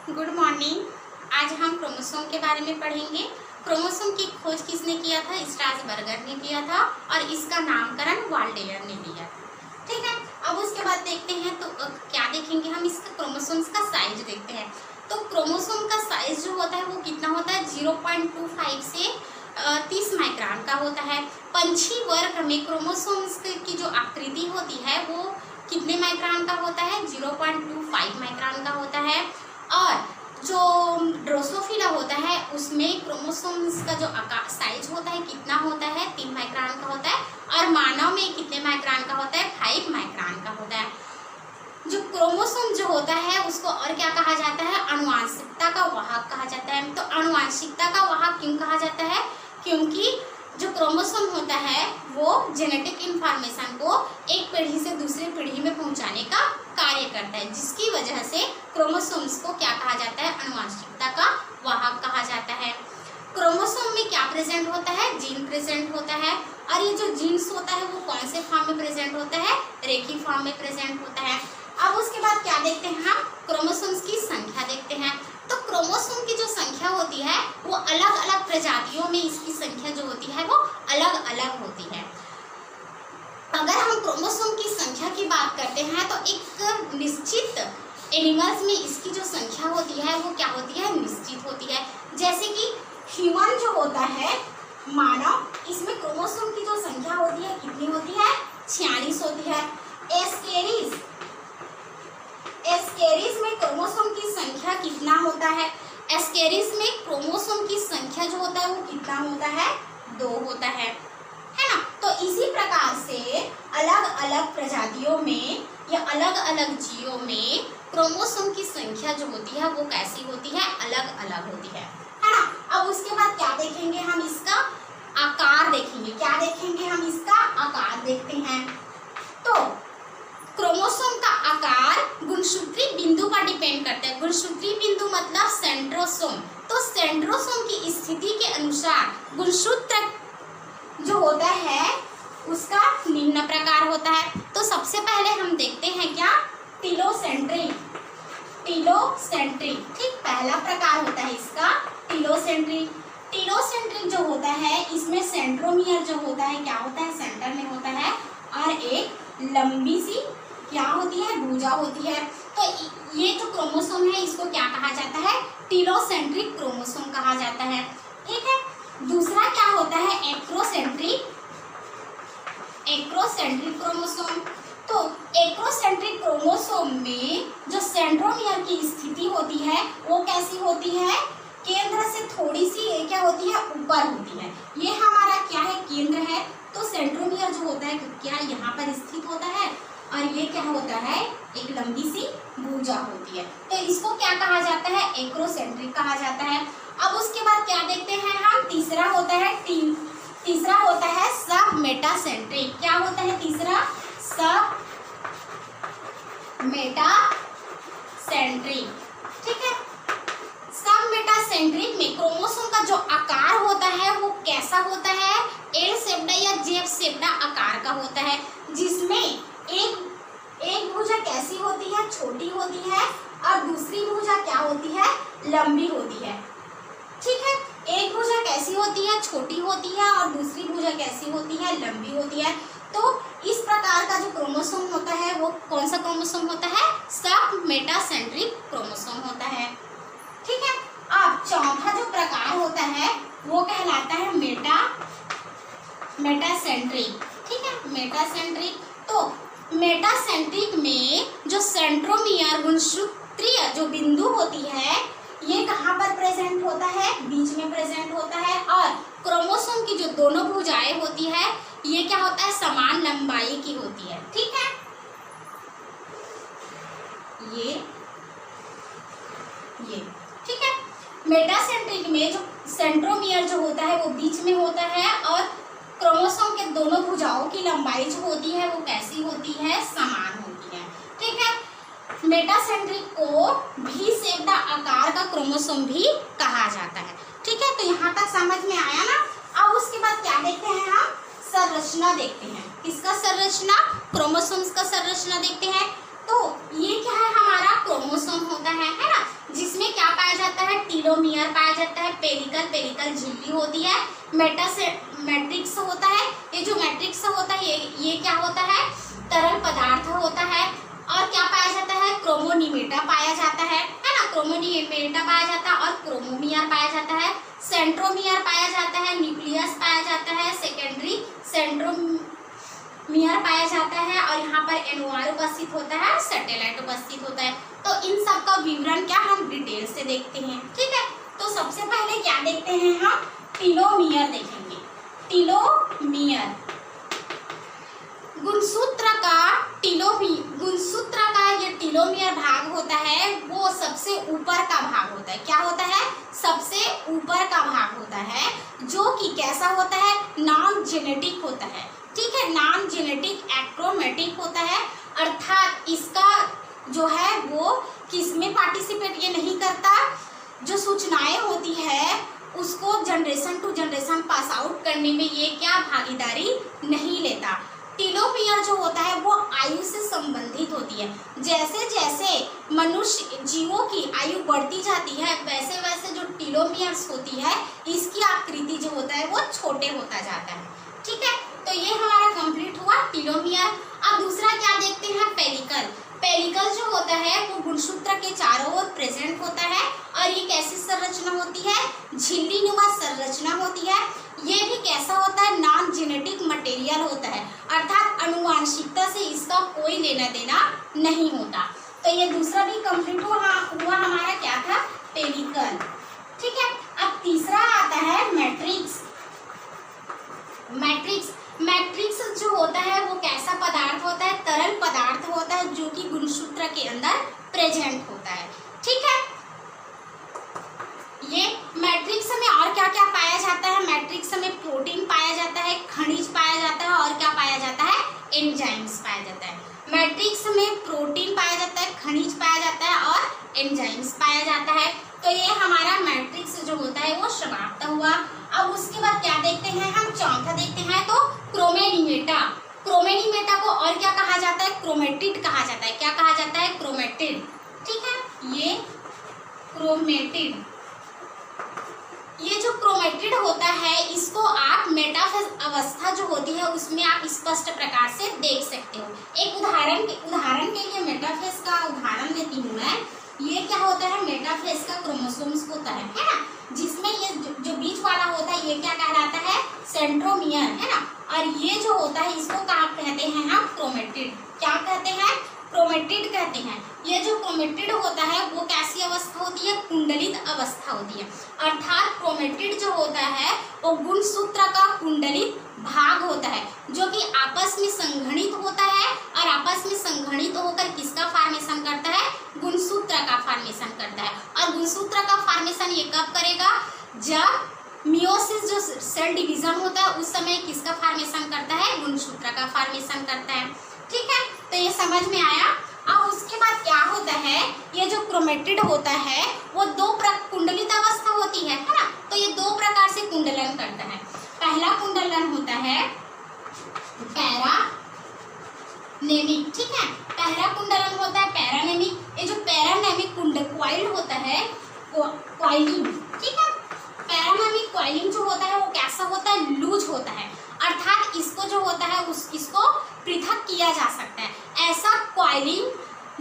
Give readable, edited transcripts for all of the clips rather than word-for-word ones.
Good morning. आज हम chromosome के बारे में पढ़ेंगे। क्रोमोसोम की खोज किसने किया था? स्ट्रासबर्गर ने किया था और इसका नामकरण वाल्डेयर ने दिया था। ठीक है, अब उसके बाद देखते हैं तो क्या देखेंगे हम, इसका क्रोमोसोम्स का साइज देखते हैं। तो क्रोमोसोम का साइज जो होता है वो कितना होता है? 0.25 से 30 माइक्रोन का होता है। पंछी वर्ग में क्रोमोसोम्स की जो आकृति होती है वो कितने माइक्रोन का होता है? 0.25 माइक्रोन का होता है। और जो ड्रोसोफिला होता है उसमें क्रोमोसोम्स का जो साइज होता है कितना होता है? 3 माइक्रोन का होता है। और मानव में कितने माइक्रोन का होता है? 5 माइक्रोन का होता है। जो क्रोमोसोम जो होता है उसको और क्या कहा जाता है? आनुवांशिकता का वाहक कहा जाता है। तो आनुवांशिकता का वाहक क्यों कहा जाता है? क्योंकि जो क्रोमोसोम होता है वो जेनेटिक इंफॉर्मेशन को एक पीढ़ी से दूसरी पीढ़ी में पहुंचाने का कार्य करता है, जिसकी वजह से क्रोमोसोम्स को क्या कहा जाता है? आनुवांशिकता का वाहक कहा जाता है। क्रोमोसोम में क्या प्रेजेंट होता है? जीन प्रेजेंट होता है। और ये जो जीन्स होता है वो कौन से फॉर्म में प्रेजेंट होता है? रेखी फॉर्म में प्रेजेंट होता है। अब उसके बाद क्या देखते हैं हम? क्रोमोसोम्स की संख्या देखते हैं। तो क्रोमोसोम की जो संख्या होती है वो अलग अलग प्रजातियों में इसकी संख्या जो होती है वो अलग अलग होती है। अगर हम क्रोमोसोम की संख्या की बात करते हैं तो एक निश्चित एनिमल्स में इसकी जो संख्या होती है वो क्या होती है? निश्चित होती है। जैसे कि ह्यूमन जो होता है, मानव, इसमें क्रोमोसोम की जो संख्या होती है कितनी होती है? 46 होती है। एस्केरिस में क्रोमोसोम की संख्या कितना होता है? एस्केरिस में क्रोमोसोम की संख्या जो होता है वो कितना होता है? 2 होता है ना। तो इसी प्रकार से अलग अलग प्रजातियों में या अलग अलग जीवों में क्रोमोसोम की संख्या जो होती है वो कैसी होती है? अलग अलग होती है ना। अब उसके बाद क्या देखेंगे हम? इसका आकार देखेंगे। क्या देखेंगे हम? इसका आकार देखते हैं। तो क्रोमोसोम का आकार गुणसूत्री बिंदु पर डिपेंड करता है। गुणसूत्री बिंदु मतलब सेंट्रोसोम। तो सेंट्रोसोम की स्थिति के अनुसार गुणसूत्र जो होता है उसका निम्न प्रकार होता है। तो सबसे पहले हम देखते हैं क्या? टिलोसेंट्रिक। ठीक, पहला प्रकार होता है इसका टिलोसेंट्रिक। टिलोसेंट्रिक जो होता है इसमें सेंट्रोमियर जो होता है क्या होता है? सेंटर में होता है और एक लंबी सी क्या होती है? भुजा होती है। तो ये जो क्रोमोसोम है इसको क्या कहा जाता है? टिलोसेंट्रिक क्रोमोसोम कहा जाता है। ठीक है, दूसरा क्या होता है? Acrocentric chromosome. तो एक्रोसेंट्रिक क्रोमोसोम में जो सेंट्रोमियर की स्थिति होती है वो कैसी होती है? केंद्र से थोड़ी सी क्या होती है? ऊपर होती है। ये हमारा क्या है? केंद्र है। तो सेंट्रोमियर जो होता है क्या यहाँ पर स्थित होता है और ये क्या होता है? एक लंबी सी भुजा होती है। तो इसको क्या कहा जाता है? एक्रोसेंट्रिक कहा जाता है। अब उसके बाद क्या देखते हैं हम? तीसरा होता है सब मेटासेंट्रिक। क्या होता है तीसरा? सब मेटासेंट्रिक। ठीक है, सब मेटासेंट्रिक में क्रोमोसोम का जो आकार होता है वो कैसा होता है? एल शेप्ड या जेब शेप्ड आकार का होता है, जिसमें एक भुजा कैसी होती है? छोटी होती है और दूसरी भुजा क्या होती है? लंबी होती है। ठीक है, एक भुजा कैसी होती है? छोटी होती है और दूसरी भुजा कैसी होती है? लंबी होती है। तो इस प्रकार का जो क्रोमोसोम होता है वो कौन सा क्रोमोसोम होता है? सब मेटासेंट्रिक क्रोमोसोम होता है। ठीक है, अब चौथा जो प्रकार होता है वो कहलाता है मेटासेंट्रिक। ठीक है, मेटासेंट्रिक। तो मेटासेंट्रिक में जो सेंट्रोमियर गुणसूत्रीय जो बिंदु होती है ये कहाँ पर प्रेजेंट होता है? बीच में प्रेजेंट होता है। और क्रोमोसोम की जो दोनों भुजाएं होती है ये क्या होता है? समान लंबाई की होती है। ठीक है, ये ठीक है। मेटासेंट्रिक में जो सेंट्रोमियर जो होता है वो बीच में होता है और क्रोमोसोम के दोनों भुजाओं की लंबाई जो होती है वो कैसी होती है? समान होती है। ठीक है, मेटासेंट्रिक को भी शेप्ड आकार का क्रोमोसोम भी कहा जाता है। ठीक है, तो यहाँ तक समझ में आया ना। अब उसके बाद क्या देखते हैं हम? संरचना देखते हैं। किसका संरचना? क्रोमोसोम्स का संरचना देखते हैं। तो ये क्या है? हमारा क्रोमोसोम होता है ना, जिसमें क्या जाता है, टीलोमियर पाया जाता है, पेरिकल, पेरिकल झिल्ली होती है, मैट्रिक्स होता है। ये जो मैट्रिक्स होता है ये क्या होता है, तरल पदार्थ होता है। और क्या पाया जाता है, क्रोमोनीमेटा पाया जाता है ना, क्रोमोनीमेटा पाया जाता है, और क्रोमोमियर पाया जाता है, सेंट्रोमियर पाया जाता है, न्यूक्लियस पाया जाता है, सेकेंडरी सेंट्रोमियर पाया जाता है, और यहाँ पर एनओआर उपस्थित होता है, सैटेलाइट उपस्थित होता है। तो इन सब का विवरण क्या हम डिटेल से देखते हैं, ठीक है। तो सबसे पहले क्या देखते हैं हम, टीलोमियर देखेंगे। टीलोमियर गुणसूत्र का ये टीलोमियर भाग होता है, वो सबसे ऊपर का भाग होता है। क्या होता है, सबसे ऊपर का भाग होता है, जो कि कैसा होता है, नॉन जेनेटिक होता है, ठीक है, नॉन जेनेटिक एक्रोमेटिक होता है। अर्थात इसका जो है वो किसमें पार्टिसिपेट ये नहीं करता, जो सूचनाएं होती है उसको generation to generation pass out करने में ये क्या भागीदारी नहीं लेता। टीलोमियर जो होता है वो आयु से संबंधित होती है। जैसे जैसे मनुष्य जीवों की आयु बढ़ती जाती है वैसे वैसे जो टीलोमियर्स होती है इसकी आकृति जो होता है वो छोटे होता जाता है, ठीक है। तो ये हमारा कंप्लीट हुआ टीलोमियर। अब दूसरा क्या देखते हैं, पेरिकल। पेरिकल जो होता है वो गुणसूत्र के चारों ओर प्रेजेंट होता है, और ये कैसी संरचना होती है, झिल्ली नुमा संरचना होती है। ये भी कैसा होता है, नॉन जेनेटिक मटेरियल होता है, अर्थात अनुवांशिकता से इसका कोई लेना देना नहीं होता। तो ये दूसरा भी कंप्लीट हुआ हमारा क्या था, पेरिकल, ठीक है। अब तीसरा आता है मैट्रिक्स। मैट्रिक्स जो होता है वो कैसा पदार्थ होता है, तरल पदार्थ होता है, जो कि गुणसूत्र के अंदर प्रेजेंट होता है, ठीक है। ये मैट्रिक्स में और क्या क्या पाया जाता है, मैट्रिक्स में प्रोटीन पाया जाता है, खनिज पाया जाता है, और क्या पाया जाता है, एंजाइम्स पाया जाता है। मैट्रिक्स में प्रोटीन पाया जाता है, खनिज पाया जाता है, और एंजाइम्स पाया जाता है। तो ये हमारा मैट्रिक्स जो होता है वो समाप्त हुआ। अब उसके बाद क्या देखते हैं हम, चौथा देखते हैं तो क्रोमेनिमेटा। क्रोमेनिमेटा को और क्या कहा जाता है, क्रोमेटिड कहा जाता है। क्या कहा जाता है, क्रोमेटिड, ठीक है। ये क्रोमेटिड, ये जो क्रोमेटिड होता है इसको आप मेटाफेज अवस्था जो होती है उसमें आप स्पष्ट प्रकार से देख सकते हो। एक उदाहरण के लिए मेटाफेज का उदाहरण देती हूँ मैं। ये क्या होता है, मेटाफेज का क्रोमोसोम्स होता है ना, जिसमें ये जो बीच वाला होता है ये क्या कहलाता है, सेंट्रोमियर, है ना। और ये जो होता है इसको क्या कहते हैं हम, क्रोमेटिड। क्या कहते हैं, क्रोमेटिड कहते हैं। ये जो क्रोमेटिड होता है वो कैसी अवस्था होती है, कुंडलित अवस्था होती है। अर्थात क्रोमेटिड जो होता है वो गुणसूत्र का कुंडलित भाग होता है, जो कि आपस में संघनित होता है, और आपस में संघनित होकर किसका फॉर्मेशन करता है, गुणसूत्र का फॉर्मेशन करता है। और गुणसूत्र का फॉर्मेशन ये कब करेगा, जब मियोसिस जो सेल डिवीजन होता है उस समय किसका फॉर्मेशन करता है, गुणसूत्र का फॉर्मेशन करता है, ठीक है। तो ये समझ में आया। अब उसके बाद क्या होता है, ये जो क्रोमेटिड होता है वो दो कुंडलित अवस्था होती है ना। तो ये दो प्रकार से कुंडलन करता है। पहला कुंडलन होता है पैरानेमिक, ठीक है। पहला कुंडलन होता है पैरानेमिक। ये जो पैरानेमिक कॉइल होता है, कॉइलिंग, ठीक है। पैरानेमिक कॉइलिंग जो होता है वो कैसा होता है, लूज होता है। अर्थात इसको जो होता है इसको पृथक किया जा सकता है। ऐसा कॉइलिंग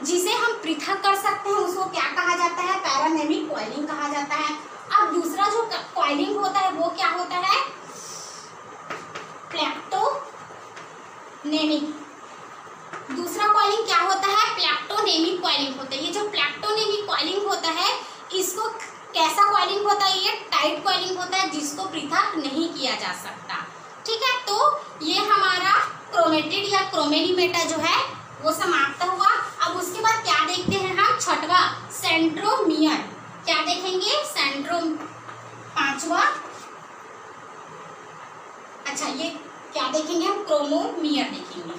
जिसे हम पृथक कर सकते हैं उसको क्या कहा जाता है, पैरानेमिक कॉइलिंग कहा जाता है। अब दूसरा जो कॉइलिंग होता है वो क्या होता है, प्लैक्टोनेमिक। दूसरा कॉइलिंग क्या होता है, प्लैक्टोनेमिक कॉइलिंग होता है। ये जो प्लैक्टोनेमिक कॉइलिंग होता है इसको कैसा कॉइलिंग होता है, ये टाइट कॉइलिंग होता है जिसको पृथक नहीं किया जा सकता, ठीक है। तो ये हमारा क्रोमेटिड या क्रोमेनिमेटा जो है वो समाप्त हुआ। अब उसके बाद क्या देखते हैं हम, छठवा सेंट्रोमियर। क्या देखेंगे, पांचवा, अच्छा ये क्या देखेंगे हम, क्रोमोमियर देखेंगे।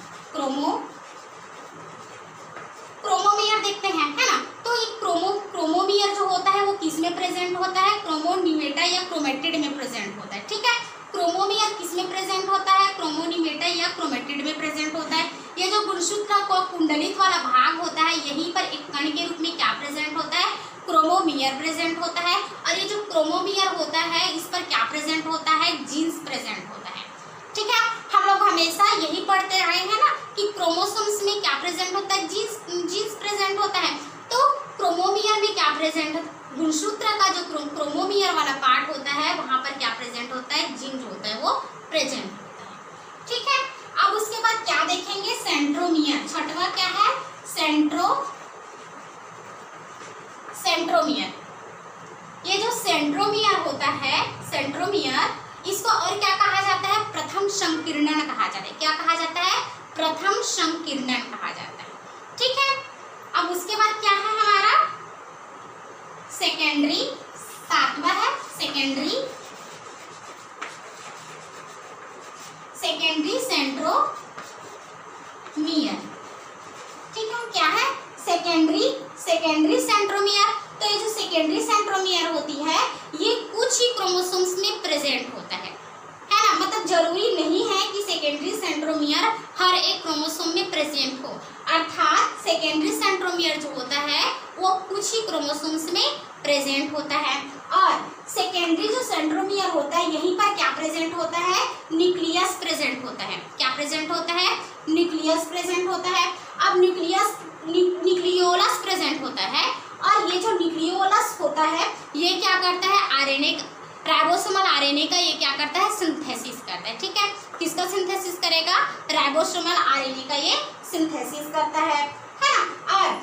क्रोमोमियर देखते हैं, है ना। तो ये क्रोमोमियर जो होता है वो किस में प्रेजेंट होता है, क्रोमोनिमेटा या क्रोमेटिड में प्रेजेंट होता है, ठीक है। क्रोमोमियर किस में प्रेजेंट होता है, क्रोमोनिमेटा या क्रोमेटिड में प्रेजेंट होता है। ये जो गुणसूत्र का कुंडलित वाला भाग होता है यहीं पर एक कण के रूप में क्या प्रेजेंट होता है, क्रोमोमियर। सेंट्रोमियर प्रेजेंट होता है। और ये जो क्रोमोमियर होता है इस पर क्या प्रेजेंट होता है, जीन्स प्रेजेंट होता है। ठीक है, हम लोग हमेशा यही पढ़ते रहे हैं ना कि क्रोमोसोम्स में क्या प्रेजेंट होता है, जीन्स प्रेजेंट होता है। तो क्रोमोमियर में क्या प्रेजेंट, गुणसूत्र का जो क्रोमोमियर वाला पार्ट होता है वहां पर क्या प्रेजेंट होता है, जीन जो होता है वो प्रेजेंट होता है। ठीक है, अब उसके बाद क्या देखेंगे, सेंट्रोमियर। छठवां क्या है, सेंट्रोमियर। ये जो सेंट्रोमियर होता है, सेंट्रोमियर, इसको और क्या कहा जाता है, प्रथम संकीर्णन कहा जाता है। क्या कहा जाता है, प्रथम संकीर्णन कहा जाता है। ठीक है, अब उसके बाद क्या है हमारा सेकेंडरी, सातवां है सेकेंडरी सेंट्रोमियर। ठीक है, क्या है, सेकेंडरी सेंट्रोमियर। तो ये जो सेकेंडरी सेंट्रोमियर होती है ये कुछ ही क्रोमोसोम्स में प्रेजेंट होता है ना। मतलब जरूरी नहीं है कि सेकेंडरी सेंट्रोमियर हर एक क्रोमोसोम में प्रेजेंट हो, अर्थात सेकेंडरी सेंट्रोमियर जो होता है वो कुछ ही क्रोमोसोम्स में प्रेजेंट होता है। और सेकेंडरी जो सेंट्रोमियर होता है यहीं पर क्या प्रेजेंट होता है, न्यूक्लियस प्रेजेंट होता है। क्या प्रेजेंट होता है, न्यूक्लियस प्रेजेंट होता है। अब न्यूक्लियोलस प्रेजेंट होता है। और ये जो न्यूक्लियोलस होता है ये क्या करता है, आरएनए, राइबोसोमल आरएनए का ये क्या करता है, सिंथेसिस करता है। ठीक है, किसका सिंथेसिस करेगा, राइबोसोमल आरएनए का ये सिंथेसिस करता है ना। और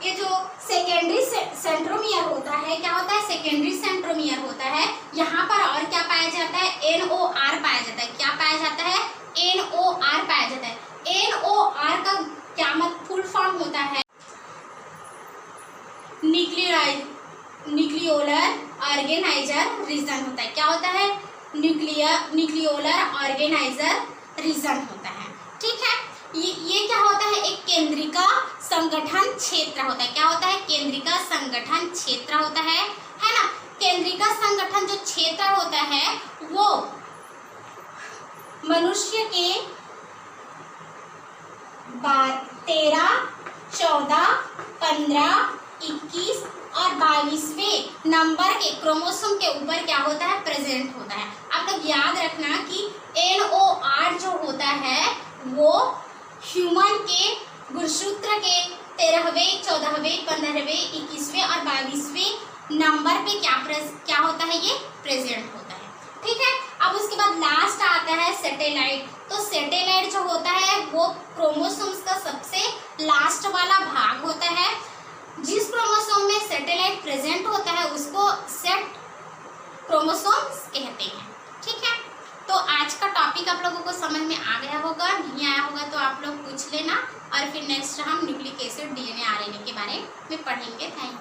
ये जो सेकेंडरी सेंट्रोमियर होता है, क्या होता है, सेकेंडरी सेंट्रोमियर होता है, यहाँ पर और क्या पाया जाता है, NOR पाया जाता है। क्या पाया जाता है, NOR पाया जाता है। NOR का क्या फुल फॉर्म होता है, न्यूक्लियोलर ऑर्गेनाइजर रीजन होता है। क्या होता है, न्यूक्लियोलर ऑर्गेनाइजर रीजन होता है। ठीक है, ये क्या होता है, एक केंद्रिका संगठन क्षेत्र होता है। क्या होता है, केंद्रिका संगठन क्षेत्र होता है ना। केंद्रिका संगठन जो क्षेत्र होता है वो मनुष्य के 13, 14, 15, 21 और 22वें नंबर के क्रोमोसोम के ऊपर क्या होता है, प्रेजेंट होता है। आप लोग याद रखना कि NOR जो होता है वो ह्यूमन के गुणसूत्र के 13वें, 14वें, 15वें, 21वें और 22वें नंबर पे क्या होता है, ये प्रेजेंट होता है। ठीक है, अब उसके बाद लास्ट आता है सैटेलाइट। तो सैटेलाइट जो होता है वो क्रोमोसोम्स का सबसे लास्ट वाला भाग होता है। जिस क्रोमोसोम में सैटेलाइट प्रेजेंट होता है उसको सेट क्रोमोसोम्स कहते हैं। ठीक है, तो आज का टॉपिक आप लोगों को समझ में आ गया होगा, नहीं आया होगा तो आप लोग पूछ लेना। और फिर नेक्स्ट हम न्यूक्लिक एसिड, DNA, RNA के बारे में पढ़ेंगे। Thank you.